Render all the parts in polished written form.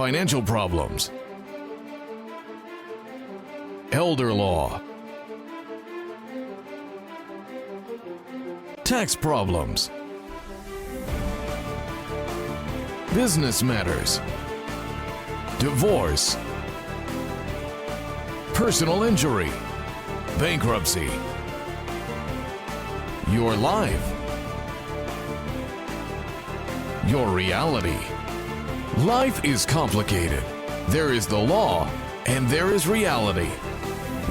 financial problems, elder law, tax problems, business matters, divorce, personal injury, bankruptcy, your life, your reality. Life is complicated. There is the law and there is reality.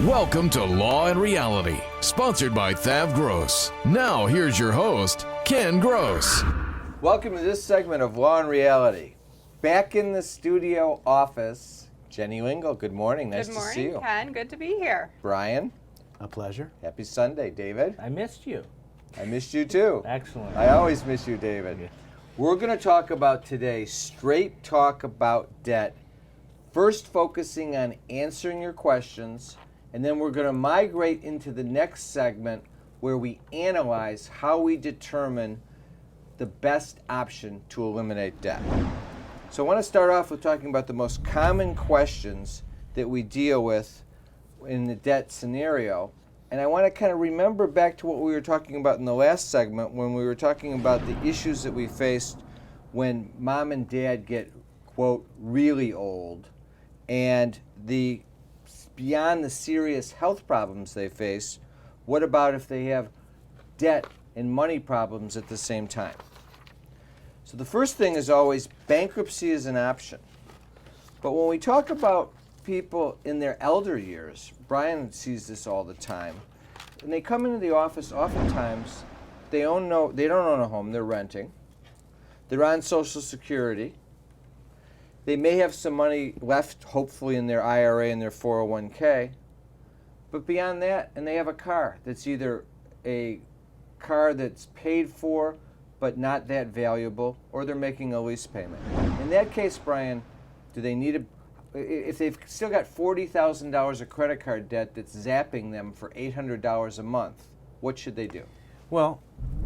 Welcome to Law and Reality, sponsored by Thav Gross. Now here's your host, Ken Gross. Welcome to this segment of Law and Reality. Back in the studio office, Jenny Lingle. Good morning. Nice to see you. Good morning, Ken. Good to be here. Brian. A pleasure. Happy Sunday. David. I missed you. I missed you too. Excellent. I always miss you, David. Yeah. We're going to talk about today, straight talk about debt. First focusing on answering your questions, and then we're going to migrate into the next segment where we analyze how we determine the best option to eliminate debt. So I want to start off with talking about the most common questions that we deal with in the debt scenario. And I want to kind of remember back to what we were talking about in the last segment when we were talking about the issues that we faced when mom and dad get, quote, really old, and beyond the serious health problems they face, what about if they have debt and money problems at the same time? So the first thing is always bankruptcy is an option. But when we talk about people in their elder years, Brian sees this all the time, and they come into the office, oftentimes they don't own a home, they're renting. They're on Social Security. They may have some money left, hopefully, in their IRA and their 401k. But beyond that, and they have a car that's either a car that's paid for but not that valuable, or they're making a lease payment. In that case, Brian, do they need if they've still got $40,000 of credit card debt that's zapping them for $800 a month, what should they do? Well,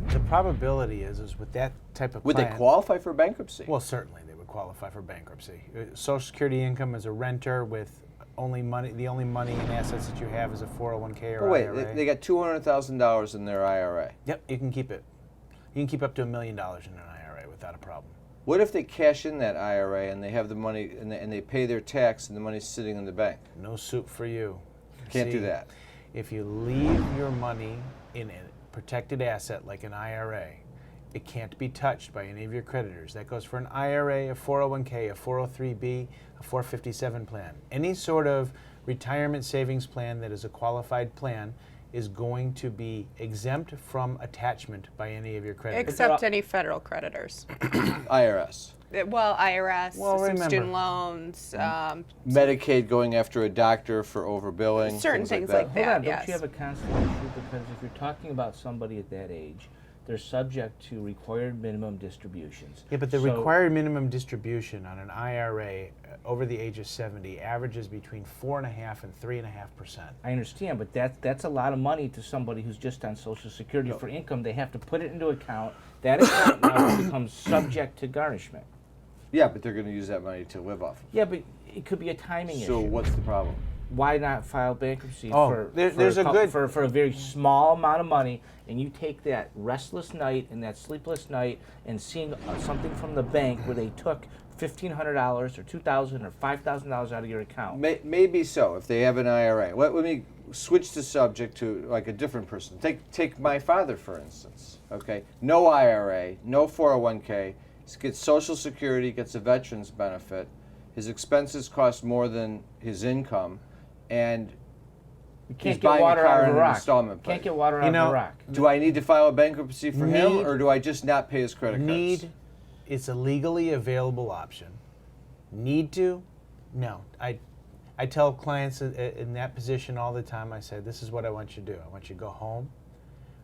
the probability is with that type of Would plan, they qualify for bankruptcy? Well, certainly they would qualify for bankruptcy. Social Security income as a renter with the only money and assets that you have is a 401k or but wait, IRA. they got $200,000 in their IRA. Yep, you can keep it. You can keep up to $1 million in an IRA without a problem. What if they cash in that IRA and they have the money and they pay their tax and the money's sitting in the bank? No soup for you. Can't do See, that. If you leave your money in a protected asset like an IRA, it can't be touched by any of your creditors. That goes for an IRA, a 401k, a 403b, a 457 plan. Any sort of retirement savings plan that is a qualified plan is going to be exempt from attachment by any of your creditors. Except any federal creditors. IRS. Well, IRS, Well, some remember. student loans, Medicaid going after a doctor for overbilling. certain things that. like Hold that, on, yes. don't you have a constant issue? Because if you're talking about somebody at that age, they're subject to required minimum distributions. Yeah, but the So- required minimum distribution on an IRA over the age of 70 averages between 4.5% and 3.5%. I understand, but that's a lot of money to somebody who's just on Social Security for income. They have to put it into account. That account now becomes subject to garnishment. Yeah, but they're going to use that money to live off of. Yeah, but it could be a timing So issue. what's the problem? Why not file bankruptcy Oh, there's a good- for a very small amount of money, and you take that restless night and that sleepless night and seeing something from the bank where they took $1,500 or $2,000 or $5,000 out of your account. Maybe so, if they have an IRA. Let me switch the subject to like a different person. Take my father, for instance. Okay, no IRA, no 401k, gets Social Security, gets a veteran's benefit. His expenses cost more than his income, and You he's can't buying get water a car out in of an a rock. installment Can't plan. get water out of a rock. Do I need to file a bankruptcy for him, Need- or do I just not pay his credit cards? It's a legally available option. Need to? No. I tell clients in that position all the time, I say, this is what I want you to do. I want you to go home.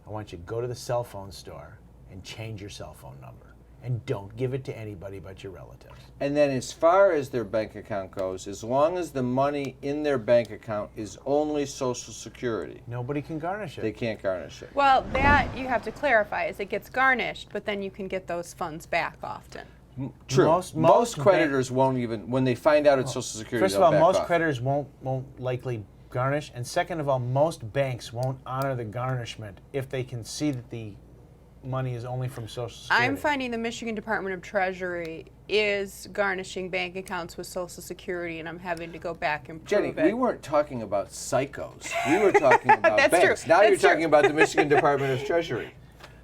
I want you to go to the cell phone store and change your cell phone number. And don't give it to anybody but your relatives. And then as far as their bank account goes, as long as the money in their bank account is only Social Security, Nobody can garnish it. they can't garnish it. Well, that you have to clarify is it gets garnished, but then you can get those funds back often. True. Most Most bank- creditors won't even, when they find out it's Social Security, First of they'll all, back most off. creditors won't likely garnish, and second of all, most banks won't honor the garnishment if they can see that the money is only from Social Security. I'm finding the Michigan Department of Treasury is garnishing bank accounts with Social Security, and I'm having to go back and prove Jenny, it. we weren't talking about psychos. We were talking about That's banks. true. Now That's you're true. talking about the Michigan Department of Treasury.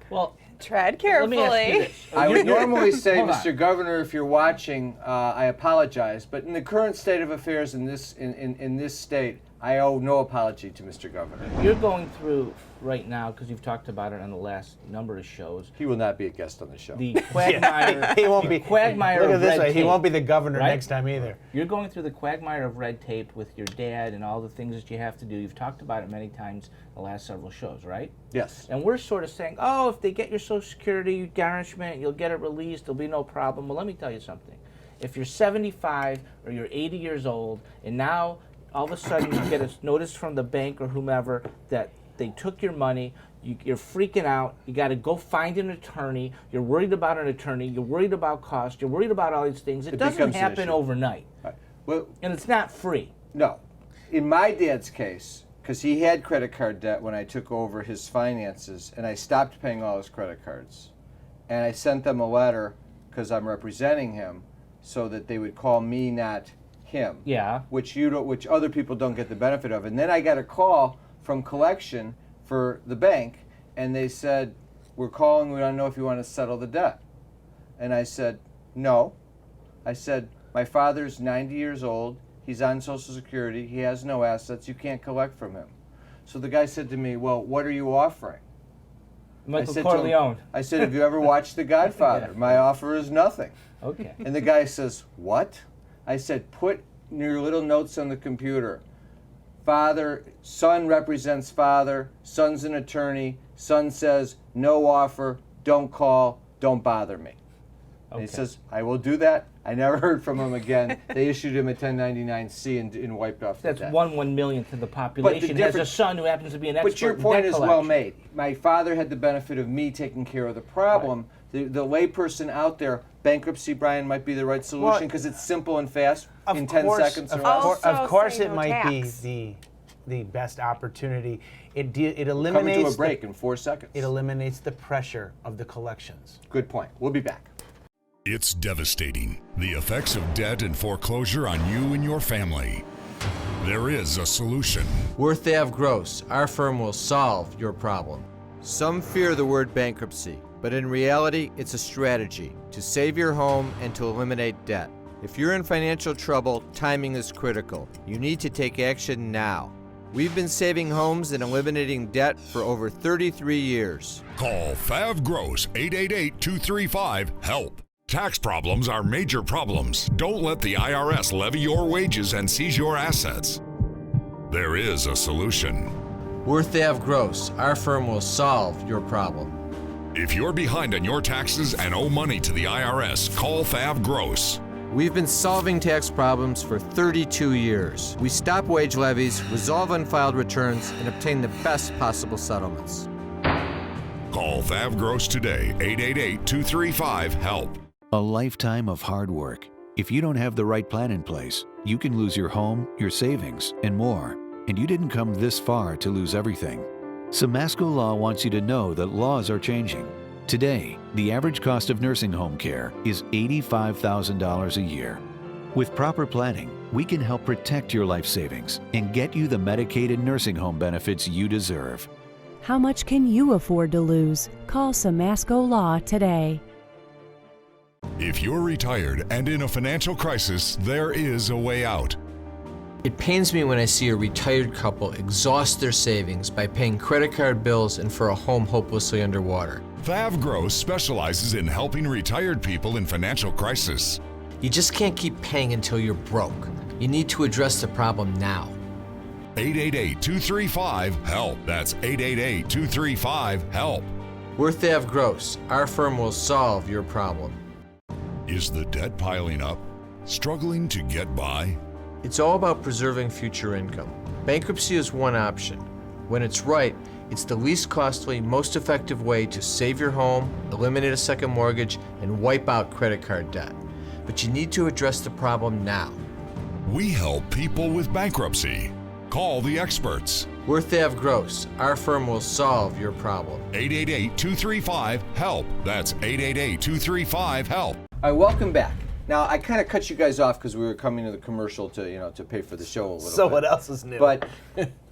Well, Tread let carefully. me ask you this. I would normally say, Hold on. Mr. Governor, if you're watching, I apologize, but in the current state of affairs in this state, I owe no apology to Mr. Governor. You're going through right now, because you've talked about it on the last number of shows, He will not be a guest on the show. the quagmire. he won't be. quagmire Look at of this red way. He tape, won't be the governor right? next time either. You're going through the quagmire of red tape with your dad and all the things that you have to do. You've talked about it many times the last several shows, right? Yes. And we're sort of saying, oh, if they get your Social Security garnishment, you'll get it released, there'll be no problem. Well, let me tell you something. If you're 75 or you're 80 years old, and now all of a sudden you get a notice from the bank or whomever that they took your money, you're freaking out, you got to go find an attorney, you're worried about an attorney, you're worried about cost, you're worried about all these things. It doesn't becomes an happen issue. overnight, Well, and it's not free. no. In my dad's case, because he had credit card debt when I took over his finances, and I stopped paying all his credit cards. And I sent them a letter, because I'm representing him, so that they would call me, not him. Yeah. Which other people don't get the benefit of. And then I got a call from collection for the bank, and they said, "We're calling. We don't know if you want to settle the debt." And I said, "No." I said, "My father's 90 years old. He's on Social Security. He has no assets. You can't collect from him." So the guy said to me, "Well, what are you offering?" Michael said to him- Corleone. I said, "Have you ever watched The Godfather? Yeah. My offer is nothing." Okay. And the guy says, "What?" I said, "Put your little notes on the computer. Son represents father, son's an attorney, son says, no offer, don't call, don't bother me." And he Okay. says, "I will do that." I never heard from him again. They issued him a 1099-C and wiped off the That's debt. 1/1,000,000th of the population has a difference- son who happens to be an expert But your in point debt is well collection. made. My father had the benefit of me taking care of the problem. The layperson out there, bankruptcy, Brian, might be the right solution because it's simple and fast in 10 seconds or of less. course, Also of course say it no might tax. be the best opportunity. It Coming eliminates to a break in 4 seconds. it eliminates the pressure of the collections. Good point. We'll be back. It's devastating. The effects of debt and foreclosure on you and your family. There is a solution. Worth Ave Gross, our firm will solve your problem. Some fear the word bankruptcy, but in reality, it's a strategy to save your home and to eliminate debt. If you're in financial trouble, timing is critical. You need to take action now. We've been saving homes and eliminating debt for over 33 years. Call Fav Gross 888-235-HELP. Tax problems are major problems. Don't let the IRS levy your wages and seize your assets. There is a solution. Worth Ave Gross, our firm will solve your problem. If you're behind on your taxes and owe money to the IRS, call Fav Gross. We've been solving tax problems for 32 years. We stop wage levies, resolve unfiled returns, and obtain the best possible settlements. Call Fav Gross today, 888-235-HELP. A lifetime of hard work. If you don't have the right plan in place, you can lose your home, your savings, and more. And you didn't come this far to lose everything. Samasco Law wants you to know that laws are changing. Today, the average cost of nursing home care is $85,000 a year. With proper planning, we can help protect your life savings and get you the Medicaid nursing home benefits you deserve. How much can you afford to lose? Call Samasco Law today. If you're retired and in a financial crisis, there is a way out. It pains me when I see a retired couple exhaust their savings by paying credit card bills and for a home hopelessly underwater. Fav Gross specializes in helping retired people in financial crisis. You just can't keep paying until you're broke. You need to address the problem now. 888-235-HELP. That's 888-235-HELP. Worth Ave Gross, our firm will solve your problem. Is the debt piling up? Struggling to get by? It's all about preserving future income. Bankruptcy is one option. When it's right, It's the least costly, most effective way to save your home, eliminate a second mortgage, and wipe out credit card debt. But you need to address the problem now. We help people with bankruptcy. Call the experts. Worth Ave Gross. Our firm will solve your problem. 888-235-HELP. That's 888-235-HELP. All right, welcome back. Now, I kind of cut you guys off because we were coming to the commercial to pay for the show a little bit. So what else is new? But,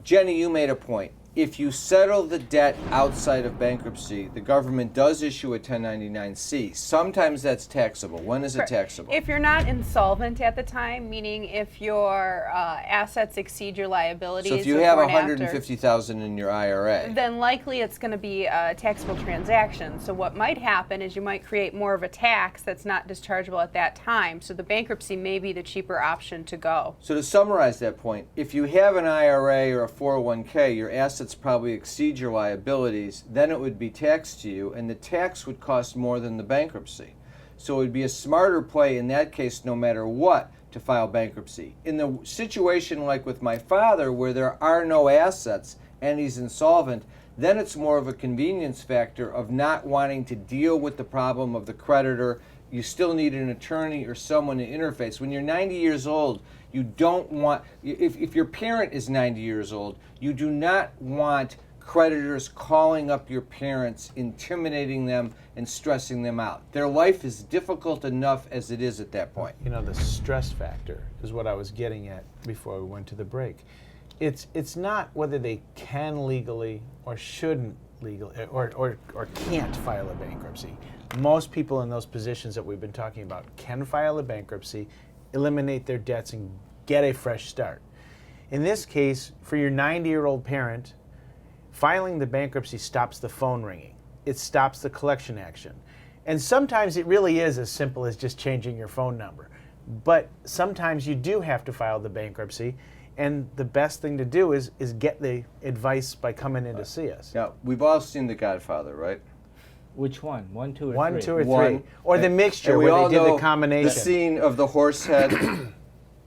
Jenny, you made a point. If you settle the debt outside of bankruptcy, the government does issue a 1099-C. Sometimes that's taxable. When is it taxable? If you're not insolvent at the time, meaning if your assets exceed your liabilities. So if you have before and $150,000 in your IRA, then likely it's going to be a taxable transaction. So what might happen is you might create more of a tax that's not dischargeable at that time. So the bankruptcy may be the cheaper option to go. So to summarize that point, if you have an IRA or a 401k, your assets probably exceed your liabilities, then it would be taxed to you, and the tax would cost more than the bankruptcy. So it would be a smarter play in that case, no matter what, to file bankruptcy. In the situation like with my father, where there are no assets and he's insolvent, then it's more of a convenience factor of not wanting to deal with the problem of the creditor. You still need an attorney or someone to interface. When you're 90 years old, you don't want, if your parent is 90 years old, you do not want creditors calling up your parents, intimidating them, and stressing them out. Their life is difficult enough as it is at that point. You know, the stress factor is what I was getting at before we went to the break. It's not whether they can legally or shouldn't legally or can't file a bankruptcy. Most people in those positions that we've been talking about can file a bankruptcy, eliminate their debts, and get a fresh start. In this case, for your 90-year-old parent, filing the bankruptcy stops the phone ringing. It stops the collection action. And sometimes it really is as simple as just changing your phone number. But sometimes you do have to file the bankruptcy, and the best thing to do is get the advice by coming in to see us. Now, we've all seen The Godfather, right? Which one? 1, 2, or 3? 1, 2, or 3. One. Or the And- mixture and we where all they did know the combination. The scene of the horse head.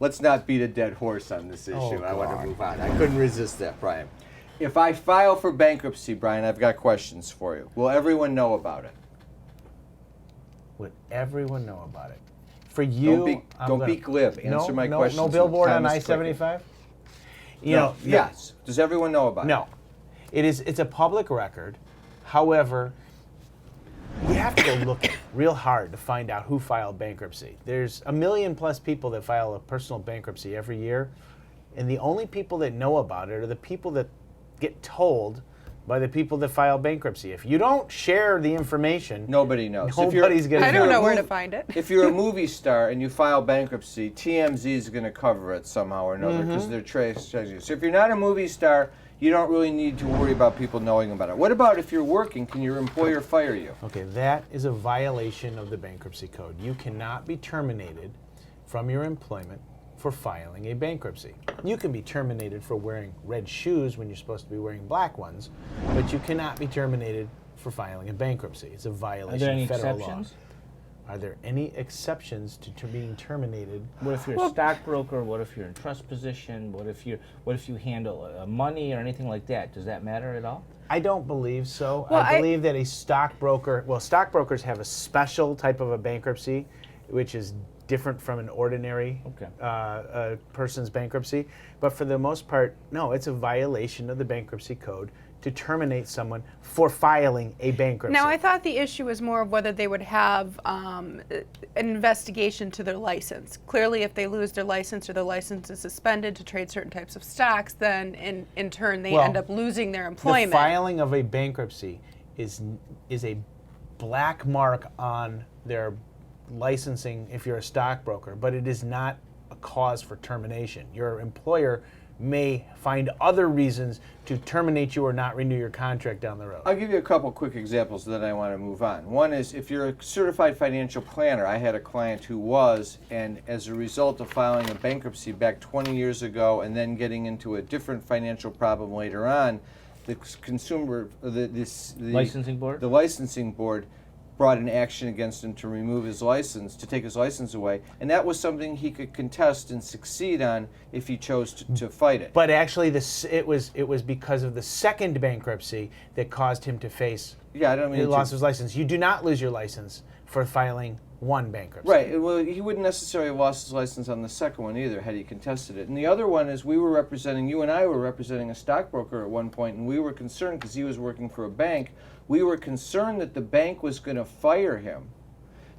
Let's not beat a dead horse on this issue. Oh, I want God. to move on. I couldn't resist that, Brian. If I file for bankruptcy, Brian, I've got questions for you. Will everyone know about it? Would everyone know about it? For you, Don't be glib. Answer my questions. No billboard on Time is clicking. I-75? Yes. Does everyone know about it? No. It's a public record. However, you have to go look real hard to find out who filed bankruptcy. There's 1 million plus people that file a personal bankruptcy every year, and the only people that know about it are the people that get told by the people that file bankruptcy. If you don't share the information, Nobody knows. nobody's going to I know. don't know where to find it. If you're a movie star and you file bankruptcy, TMZ is going to cover it somehow or another because they're tracing you. So if you're not a movie star, you don't really need to worry about people knowing about it. What about if you're working? Can your employer fire you? Okay, that is a violation of the bankruptcy code. You cannot be terminated from your employment for filing a bankruptcy. You can be terminated for wearing red shoes when you're supposed to be wearing black ones, but you cannot be terminated for filing a bankruptcy. It's a violation Are there any of federal exceptions? law. Are there any exceptions to being terminated? What if you're a stockbroker? What if you're in trust position? What if you handle money or anything like that? Does that matter at all? I don't believe so. Well, I believe that a stockbroker, stockbrokers have a special type of a bankruptcy, which is different from an ordinary person's bankruptcy. But for the most part, no, it's a violation of the bankruptcy code to terminate someone for filing a bankruptcy. Now, I thought the issue was more of whether they would have an investigation to their license. Clearly, if they lose their license or their license is suspended to trade certain types of stocks, then in turn they end up losing their employment. The filing of a bankruptcy is a black mark on their licensing if you're a stockbroker, but it is not a cause for termination. Your employer may find other reasons to terminate you or not renew your contract down the road. I'll give you a couple quick examples, then I want to move on. One is if you're a certified financial planner. I had a client who was, and as a result of filing a bankruptcy back 20 years ago and then getting into a different financial problem later on, the licensing board brought an action against him to remove his license, to take his license away, and that was something he could contest and succeed on if he chose to fight it. But actually, it was because of the second bankruptcy that caused him to face Yeah, I don't mean he to- lost his license. You do not lose your license for filing one bankruptcy. Right. Well, he wouldn't necessarily have lost his license on the second one either had he contested it. And the other one is you and I were representing a stockbroker at one point, and we were concerned because he was working for a bank. We were concerned that the bank was going to fire him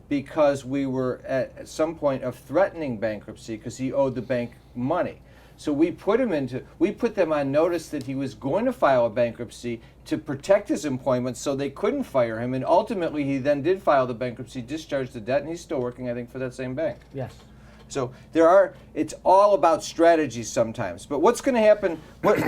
because we were at some point of threatening bankruptcy because he owed the bank money. So we put them on notice that he was going to file a bankruptcy to protect his employment so they couldn't fire him. And ultimately, he then did file the bankruptcy, discharged the debt, and he's still working, I think, for that same bank. Yes. So it's all about strategy sometimes. But what's going to happen?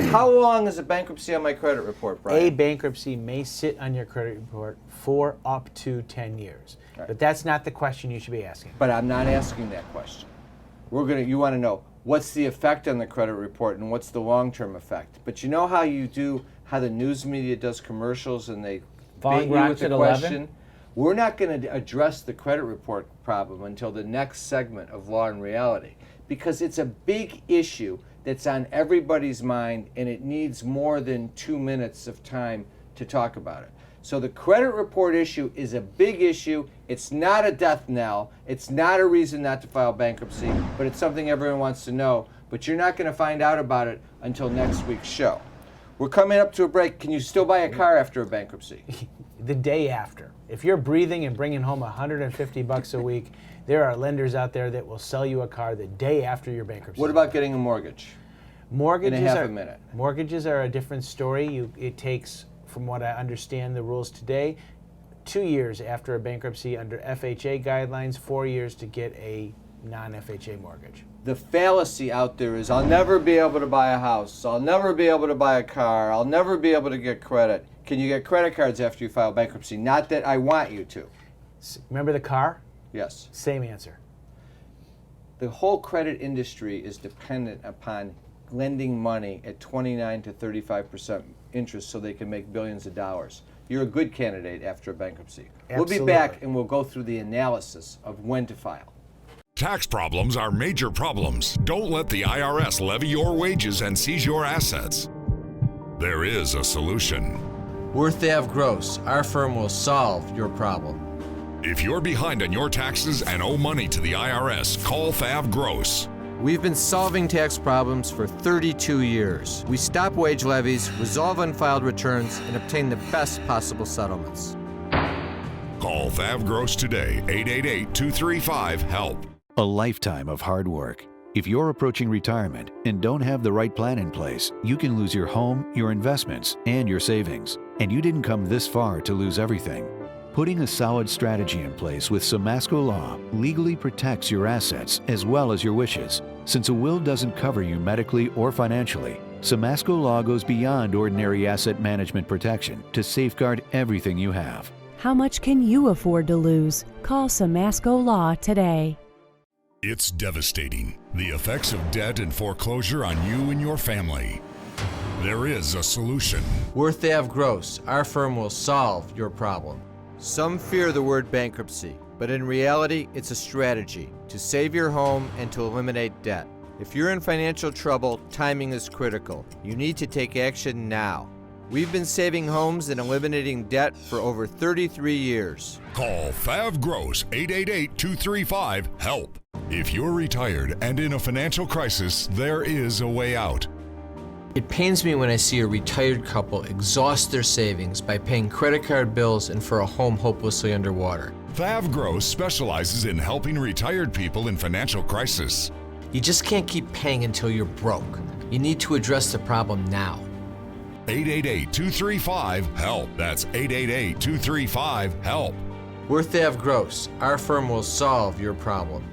How long is a bankruptcy on my credit report, Brian? A bankruptcy may sit on your credit report for up to 10 years. Right. But that's not the question you should be asking. But I'm not asking that question. You want to know what's the effect on the credit report and what's the long-term effect. But you know how the news media does commercials and they Falling bait you with rocks the at question? 11? We're not going to address the credit report problem until the next segment of Law and Reality because it's a big issue that's on everybody's mind and it needs more than 2 minutes of time to talk about it. So the credit report issue is a big issue. It's not a death knell. It's not a reason not to file bankruptcy, but it's something everyone wants to know. But you're not going to find out about it until next week's show. We're coming up to a break. Can you still buy a car after a bankruptcy? The day after. If you're breathing and bringing home $150 a week, there are lenders out there that will sell you a car the day after your bankruptcy. What about getting a mortgage? Mortgages in a half are, a minute? Mortgages are a different story. It takes, from what I understand the rules today, 2 years after a bankruptcy under FHA guidelines, 4 years to get a non-FHA mortgage. The fallacy out there is I'll never be able to buy a house. I'll never be able to buy a car. I'll never be able to get credit. Can you get credit cards after you file bankruptcy? Not that I want you to. Remember the car? Yes. Same answer. The whole credit industry is dependent upon lending money at 29 to 35% interest so they can make billions of dollars. You're a good candidate after a bankruptcy. Absolutely. We'll be back and we'll go through the analysis of when to file. Tax problems are major problems. Don't let the IRS levy your wages and seize your assets. There is a solution. Worth Ave Gross, our firm will solve your problem. If you're behind on your taxes and owe money to the IRS, call Fav Gross. We've been solving tax problems for 32 years. We stop wage levies, resolve unfiled returns, and obtain the best possible settlements. Call Fav Gross today, 888-235-HELP. A lifetime of hard work. If you're approaching retirement and don't have the right plan in place, you can lose your home, your investments, and your savings. And you didn't come this far to lose everything. Putting a solid strategy in place with Samasco Law legally protects your assets as well as your wishes. Since a will doesn't cover you medically or financially, Samasco Law goes beyond ordinary asset management protection to safeguard everything you have. How much can you afford to lose? Call Samasco Law today. It's devastating, the effects of debt and foreclosure on you and your family. There is a solution. Worth Ave Gross, our firm will solve your problem. Some fear the word bankruptcy, but in reality, it's a strategy to save your home and to eliminate debt. If you're in financial trouble, timing is critical. You need to take action now. We've been saving homes and eliminating debt for over 33 years. Call Fav Gross, 888-235-HELP. If you're retired and in a financial crisis, there is a way out. It pains me when I see a retired couple exhaust their savings by paying credit card bills and for a home hopelessly underwater. Fav Gross specializes in helping retired people in financial crisis. You just can't keep paying until you're broke. You need to address the problem now. 888-235-HELP. That's 888-235-HELP. Worth Ave Gross, our firm will solve your problem.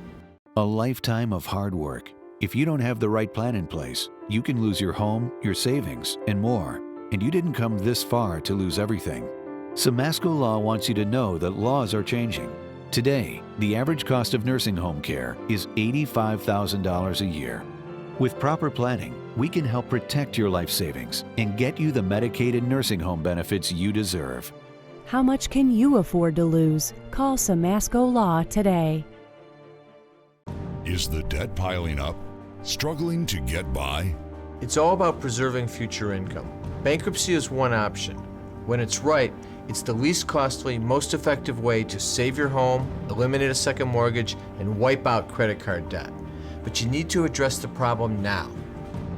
A lifetime of hard work. If you don't have the right plan in place, you can lose your home, your savings, and more. And you didn't come this far to lose everything. Samasco Law wants you to know that laws are changing. Today, the average cost of nursing home care is $85,000 a year. With proper planning, we can help protect your life savings and get you the Medicaid and nursing home benefits you deserve. How much can you afford to lose? Call Samasco Law today. Is the debt piling up? Struggling to get by? It's all about preserving future income. Bankruptcy is one option. When it's right, it's the least costly, most effective way to save your home, eliminate a second mortgage, and wipe out credit card debt. But you need to address the problem now.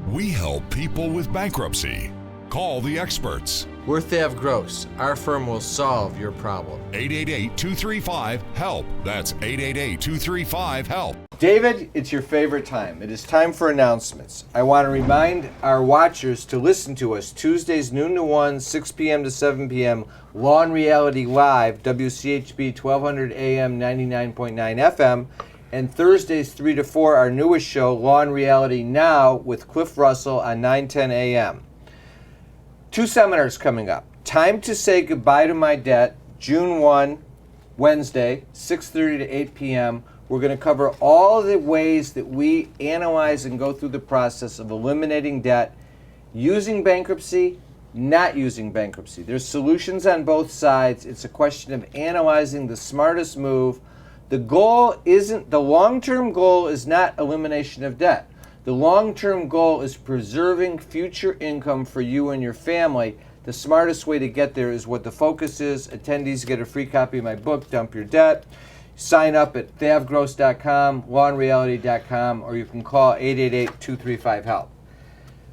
We help people with bankruptcy. Call the experts. Worth Ave Gross. Our firm will solve your problem. 888-235-HELP. That's 888-235-HELP. David, it's your favorite time. It is time for announcements. I want to remind our watchers to listen to us Tuesdays noon to 1, 6 p.m. to 7 p.m. Law and Reality Live, WCHB 1200 AM 99.9 FM. And Thursdays 3 to 4, our newest show, Law and Reality Now, with Cliff Russell on 9:10 a.m. 2 seminars coming up. Time to Say Goodbye to My Debt, June 1, Wednesday, 6:30 to 8 p.m. We're going to cover all the ways that we analyze and go through the process of eliminating debt, using bankruptcy, not using bankruptcy. There's solutions on both sides. It's a question of analyzing the smartest move. The long-term goal is not elimination of debt. The long-term goal is preserving future income for you and your family. The smartest way to get there is what the focus is. Attendees get a free copy of my book, Dump Your Debt. Sign up at thavgross.com, lawandreality.com, or you can call 888-235-HELP.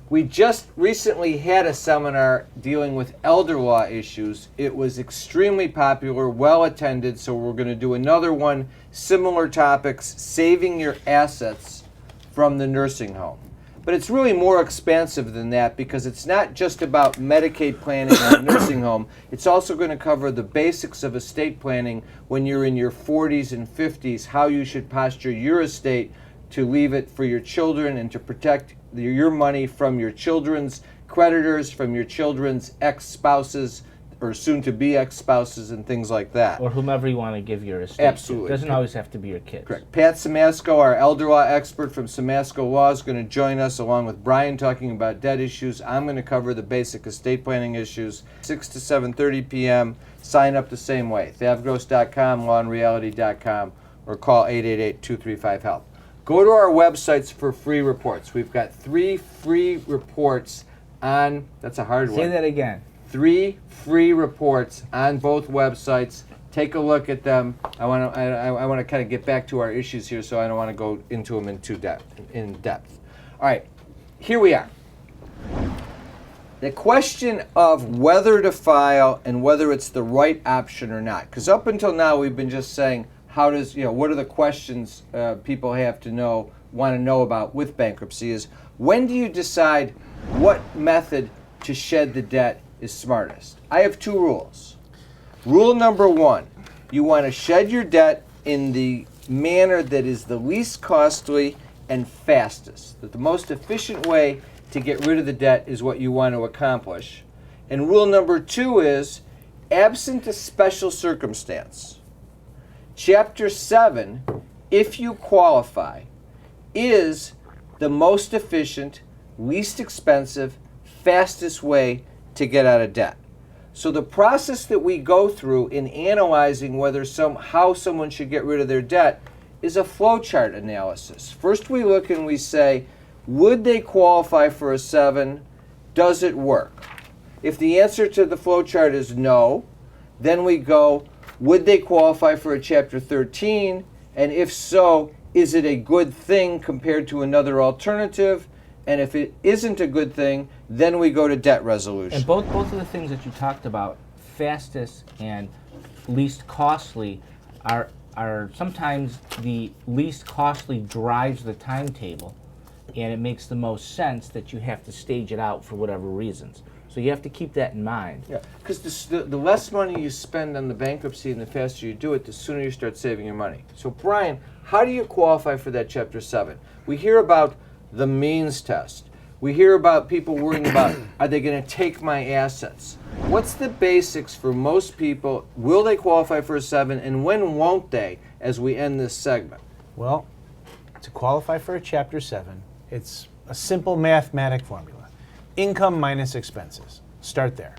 We just recently had a seminar dealing with elder law issues. It was extremely popular, well attended, so we're going to do another one, similar topics, saving your assets from the nursing home. But it's really more expansive than that because it's not just about Medicaid planning in a nursing home. It's also going to cover the basics of estate planning when you're in your 40s and 50s, how you should posture your estate to leave it for your children and to protect your money from your children's creditors, from your children's ex-spouses or soon-to-be ex-spouses and things like that. Or whomever you want to give your estate Absolutely. to. It doesn't always have to be your kids. Correct. Pat Samasco, our elder law expert from Samasco Law, is going to join us along with Brian talking about debt issues. I'm going to cover the basic estate planning issues, 6 to 7:30 p.m. Sign up the same way, thavgross.com, lawandreality.com, or call 888-235-HELP. Go to our websites for free reports. We've got 3 free reports on, that's a hard one. Say that again. 3 free reports on both websites. Take a look at them. I want to kind of get back to our issues here, so I don't want to go into them in depth. All right, here we are. The question of whether to file and whether it's the right option or not. Because up until now, we've been just saying, what are the questions people have to want to know about with bankruptcy is, when do you decide what method to shed the debt is smartest? I have 2 rules. Rule number 1, you want to shed your debt in the manner that is the least costly and fastest. That the most efficient way to get rid of the debt is what you want to accomplish. And rule number 2 is, absent a special circumstance, Chapter 7, if you qualify, is the most efficient, least expensive, fastest way to get out of debt. So the process that we go through in analyzing how someone should get rid of their debt is a flowchart analysis. First we look and we say, would they qualify for a 7? Does it work? If the answer to the flowchart is no, then we go, would they qualify for a Chapter 13? And if so, is it a good thing compared to another alternative? And if it isn't a good thing, then we go to debt resolution. And both of the things that you talked about, fastest and least costly, are sometimes the least costly drives the timetable, and it makes the most sense that you have to stage it out for whatever reasons. So you have to keep that in mind. Yeah, because the less money you spend on the bankruptcy and the faster you do it, the sooner you start saving your money. So Brian, how do you qualify for that Chapter 7? We hear about the means test. We hear about people worrying about, are they going to take my assets? What's the basics for most people? Will they qualify for a 7, and when won't they, as we end this segment? Well, to qualify for a Chapter 7, it's a simple mathematic formula. Income minus expenses. Start there.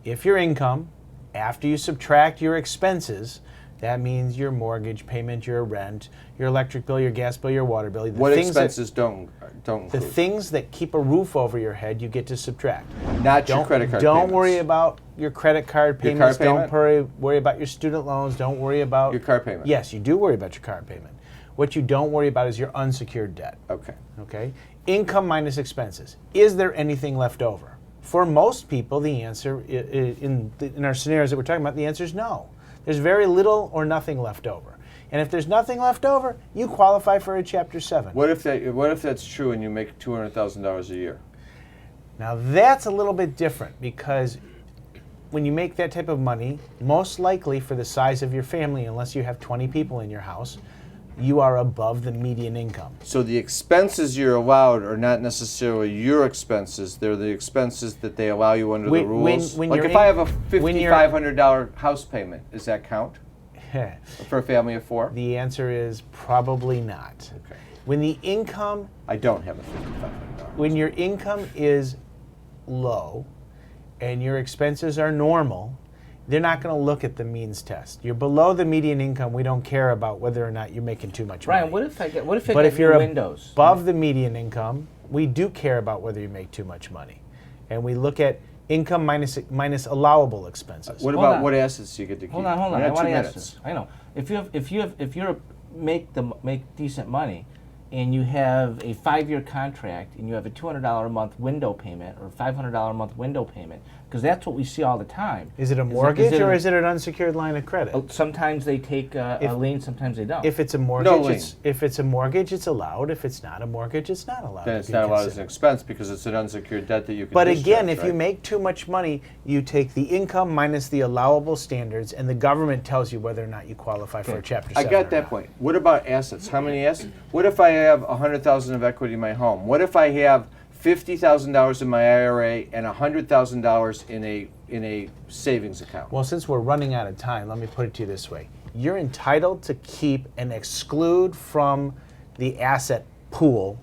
If your income After you subtract your expenses, that means your mortgage payment, your rent, your electric bill, your gas bill, your water bill. What expenses don't include? The things that keep a roof over your head, you get to subtract. Not your credit card Don't payments. worry about your credit card Your payments. car payment? Don't worry about your student loans. Don't worry about Your car payment? Yes, you do worry about your car payment. What you don't worry about is your unsecured debt. Okay. Okay? Income minus expenses. Is there anything left over? For most people, the answer in our scenarios that we're talking about, the answer is no. There's very little or nothing left over. And if there's nothing left over, you qualify for a Chapter 7. What if that's true and you make $200,000 a year? Now that's a little bit different, because when you make that type of money, most likely for the size of your family, unless you have 20 people in your house, you are above the median income. So the expenses you're allowed are not necessarily your expenses. They're the expenses that they allow you under the rules. when Like you're if I in- have a $5,500 house payment, does that count for a family of 4? The answer is probably not. Okay. When the income, I don't have a $5,500. when your income is low and your expenses are normal, they're not going to look at the means test. You're below the median income, we don't care about whether or not you're making too much money. Ryan, what if I get But if you're windows? above the median income, we do care about whether you make too much money. And we look at income minus allowable expenses. What Hold about on. what assets do you get to keep? Hold on. We I got want 2 to ask minutes. this. I know. If you make decent money, and you have a 5-year contract, and you have a $200 a month window payment or $500 a month window payment, because that's what we see all the time. Is it a mortgage or is it an unsecured line of credit? Sometimes they take a lien, sometimes they don't. If it's a No mortgage, lien. if it's a mortgage, it's allowed. If it's not a mortgage, it's not allowed. Then to it's be not allowed as considered. an expense because it's an unsecured debt that you can But discharge, again, if you right? make too much money, you take the income minus the allowable standards, and the government tells you whether or not you qualify for a Chapter 7. I got or that not. point. What about assets? How many assets? What if I have $100,000 of equity in my home? What if I have $50,000 in my IRA and $100,000 in a savings account? Well, since we're running out of time, let me put it to you this way. You're entitled to keep and exclude from the asset pool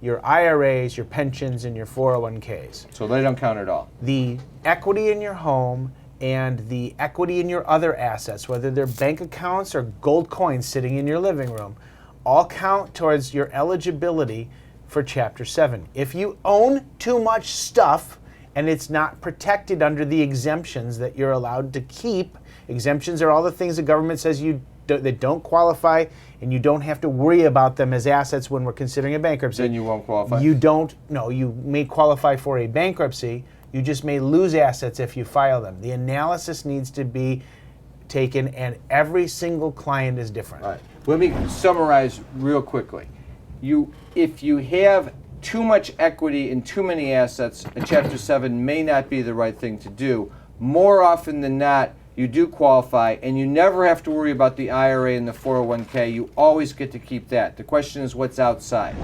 your IRAs, your pensions, and your 401ks. So they don't count at all. The equity in your home and the equity in your other assets, whether they're bank accounts or gold coins sitting in your living room, all count towards your eligibility for Chapter 7. If you own too much stuff and it's not protected under the exemptions that you're allowed to keep, exemptions are all the things the government says that don't qualify, and you don't have to worry about them as assets when we're considering a bankruptcy. Then you won't qualify? You may qualify for a bankruptcy. You just may lose assets if you file them. The analysis needs to be taken, and every single client is different. All right. Let me summarize real quickly. If you have too much equity and too many assets, a Chapter 7 may not be the right thing to do. More often than not, you do qualify, and you never have to worry about the IRA and the 401k. You always get to keep that. The question is what's outside.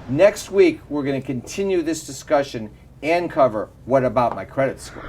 Next week, we're going to continue this discussion and cover what about my credit score.